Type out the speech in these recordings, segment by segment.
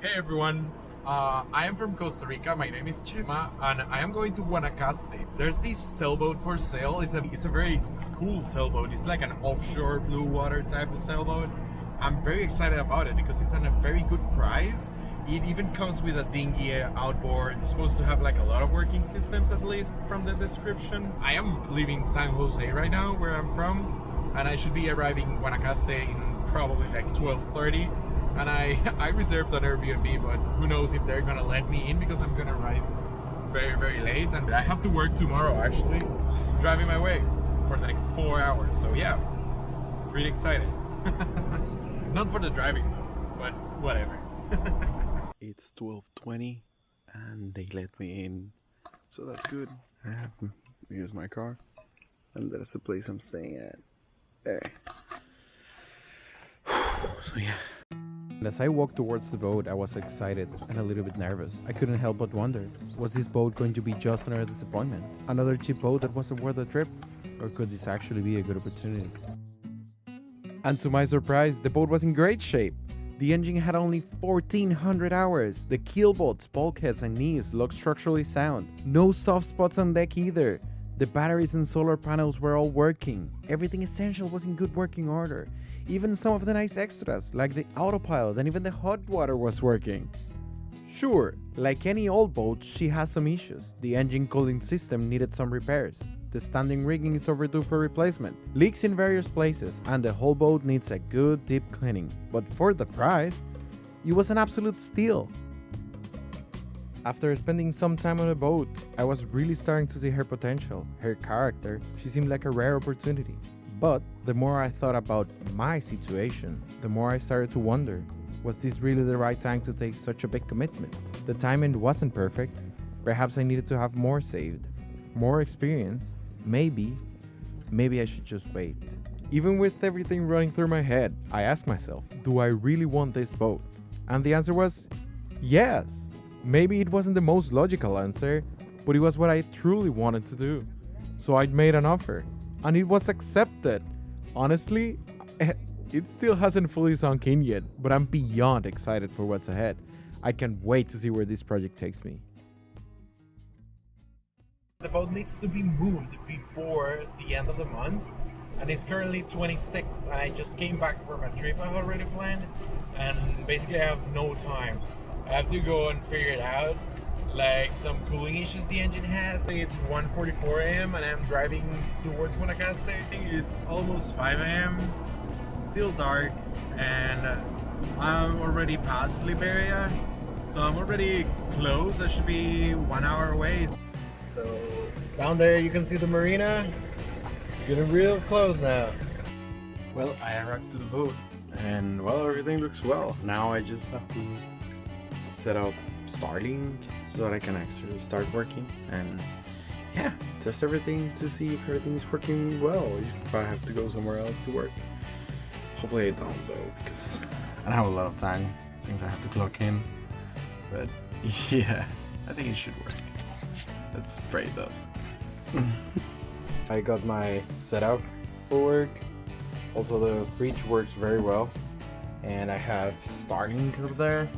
Hey everyone, I am from Costa Rica. My name is Chema, and I am going to Guanacaste. There's this sailboat for sale. It's a very cool sailboat. It's like an offshore blue water type of sailboat. I'm very excited about it because it's at a very good price. It even comes with a dinghy outboard. It's supposed to have like a lot of working systems, at least from the description. I am leaving San Jose right now, where I'm from, and I should be arriving in Guanacaste in probably like 12:30. And I reserved an Airbnb, but who knows if they're gonna let me in because I'm gonna arrive very, very late, and I have to work tomorrow actually. Just driving my way for the next 4 hours. So yeah, pretty excited. Not for the driving though, but whatever. It's 12:20 and they let me in, so that's good. I have to use my car, and that's the place I'm staying at. There. So yeah. As I walked towards the boat, I was excited and a little bit nervous. I couldn't help but wonder, was this boat going to be just another disappointment? Another cheap boat that wasn't worth the trip? Or could this actually be a good opportunity? And to my surprise, the boat was in great shape. The engine had only 1400 hours. The keelboats, bulkheads and knees looked structurally sound. No soft spots on deck either. The batteries and solar panels were all working. Everything essential was in good working order. Even some of the nice extras, like the autopilot and even the hot water was working. Sure, like any old boat, she has some issues. The engine cooling system needed some repairs. The standing rigging is overdue for replacement, leaks in various places, and the whole boat needs a good deep cleaning. But for the price, it was an absolute steal. After spending some time on the boat, I was really starting to see her potential, her character. She seemed like a rare opportunity. But the more I thought about my situation, the more I started to wonder, was this really the right time to take such a big commitment? The timing wasn't perfect. Perhaps I needed to have more saved, more experience. Maybe I should just wait. Even with everything running through my head, I asked myself, do I really want this boat? And the answer was yes. Maybe it wasn't the most logical answer, but it was what I truly wanted to do. So I made an offer, and it was accepted. Honestly, it still hasn't fully sunk in yet, but I'm beyond excited for what's ahead. I can't wait to see where this project takes me. The boat needs to be moved before the end of the month, and it's currently 26, and I just came back from a trip I already planned, and basically I have no time. I have to go and figure it out, like some cooling issues the engine has. It's 1:44 a.m. and I'm driving towards Guanacaste. It's almost 5 a.m. Still dark, and I'm already past Liberia, so I'm already close. I should be 1 hour away. So down there you can see the marina. Getting real close now. Well, I arrived to the boat, and well, everything looks well. Now I just have to set up Starlink so that I can actually start working, and yeah, test everything to see if everything is working well, if I have to go somewhere else to work. Hopefully I don't though, because I don't have a lot of time since I have to clock in, but yeah, I think it should work. Let's pray it does. I got my setup for work. Also the fridge works very well, and I have Starlink over there.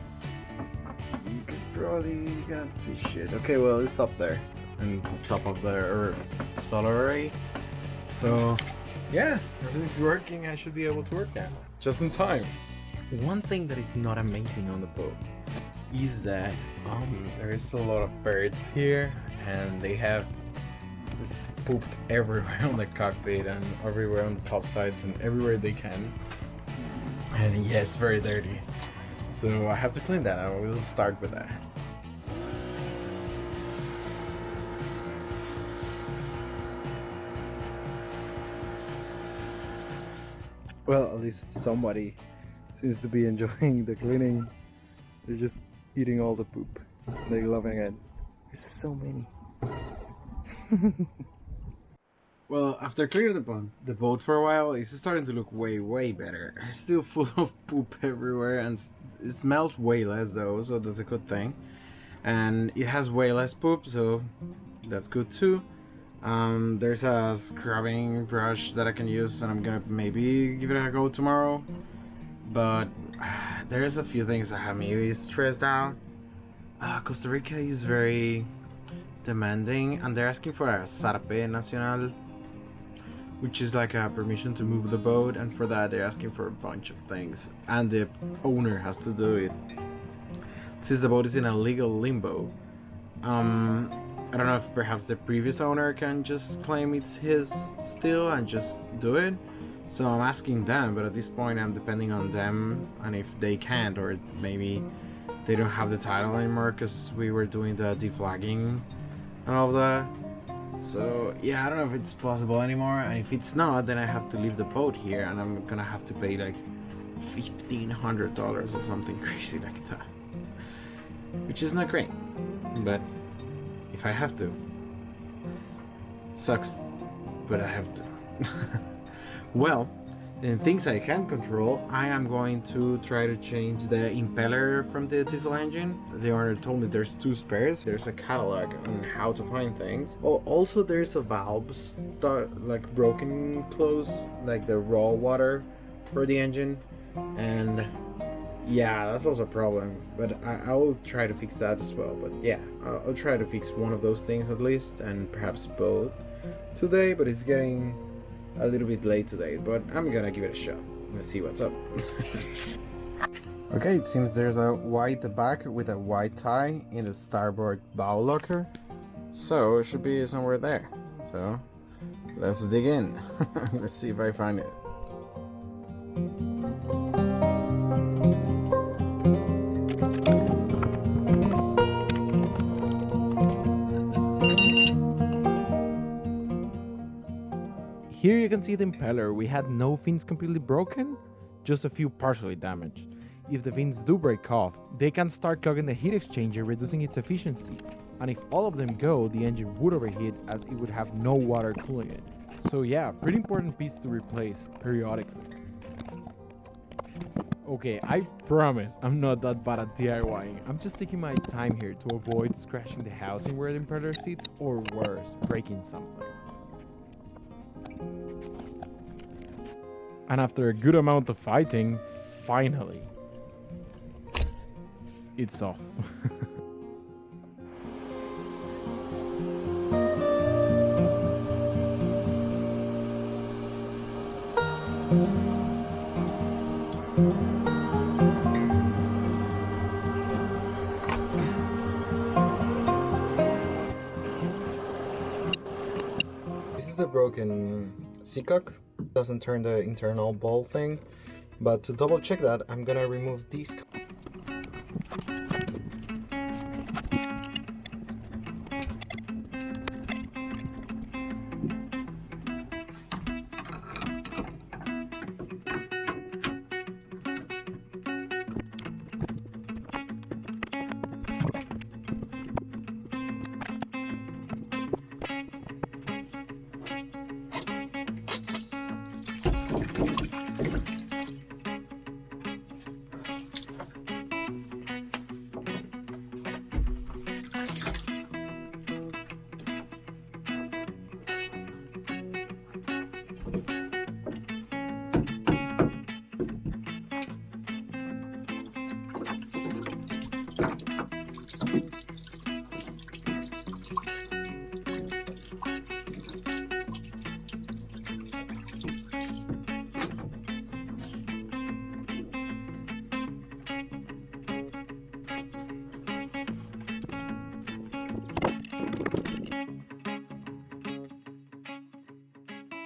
You can probably can't see shit. Okay, well it's up there, and top of the solar array. So yeah, everything's working. I should be able to work now, just in time. One thing that is not amazing on the boat is that there is a lot of birds here, and they have just pooped everywhere on the cockpit and everywhere on the top sides and everywhere they can. And yeah, it's very dirty. So I have to clean that. I will start with that. Well, at least somebody seems to be enjoying the cleaning. They're just eating all the poop. They're loving it. There's so many. Well, after clearing the boat for a while, it's starting to look way better. It's still full of poop everywhere, and it smells way less though, so that's a good thing. And it has way less poop, so that's good too. There's a scrubbing brush that I can use, and I'm gonna maybe give it a go tomorrow. but there is a few things that have me stressed out. Costa Rica is very demanding, and they're asking for a Zarpe Nacional, which is like a permission to move the boat, and for that they're asking for a bunch of things, and the owner has to do it. Since the boat is in a legal limbo, I don't know if perhaps the previous owner can just claim it's his still and just do it. So I'm asking them, but at this point I'm depending on them, and if they can't, or maybe they don't have the title anymore because we were doing the deflagging and all of that. So yeah, I don't know if it's possible anymore, and if it's not, then I have to leave the boat here, and I'm gonna have to pay like $1,500 or something crazy like that, which is not great, but if I have to, sucks, but I have to. Well, in things I can control, I am going to try to change the impeller from the diesel engine. The owner told me there's 2 spares. There's a catalog on how to find things. Oh, also there's a valve like broken close, like the raw water for the engine, and yeah, that's also a problem. But I will try to fix that as well. But yeah, I'll try to fix one of those things at least, and perhaps both today. But it's getting a little bit late today, but I'm gonna give it a shot. Let's see what's up. Okay, it seems there's a white back with a white tie in the starboard bow locker, so it should be somewhere there. So let's dig in. Let's see if I find it. Here you can see the impeller. We had no fins completely broken, just a few partially damaged. If the fins do break off, they can start clogging the heat exchanger, reducing its efficiency. And if all of them go, the engine would overheat as it would have no water cooling it. So yeah, pretty important piece to replace periodically. Okay, I promise I'm not that bad at DIYing. I'm just taking my time here to avoid scratching the housing where the impeller sits, or worse, breaking something. And after a good amount of fighting, finally, it's off. This is the broken seacock. Doesn't turn the internal ball thing, but to double check that, I'm gonna remove these.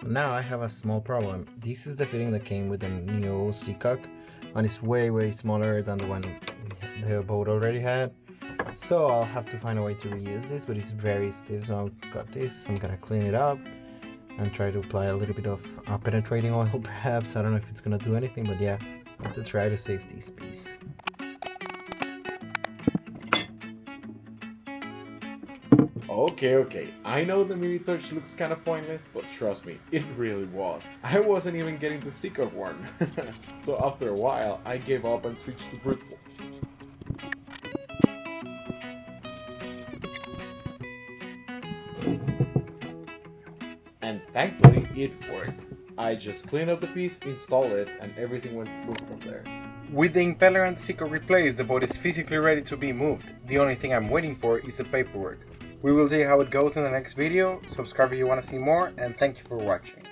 So now I have a small problem. This is the fitting that came with the new Seacock, and it's way smaller than the one the boat already had. So I'll have to find a way to reuse this, but it's very stiff, so I've got this. I'm gonna clean it up and try to apply a little bit of penetrating oil perhaps. I don't know if it's gonna do anything, but yeah, I have to try to save this piece. Okay. I know the mini torch looks kind of pointless, but trust me, it really was. I wasn't even getting the Seacock one. So after a while, I gave up and switched to brute force. And thankfully, it worked. I just cleaned up the piece, installed it, and everything went smooth from there. With the impeller and seeker replaced, the boat is physically ready to be moved. The only thing I'm waiting for is the paperwork. We will see how it goes in the next video. Subscribe if you want to see more, and thank you for watching.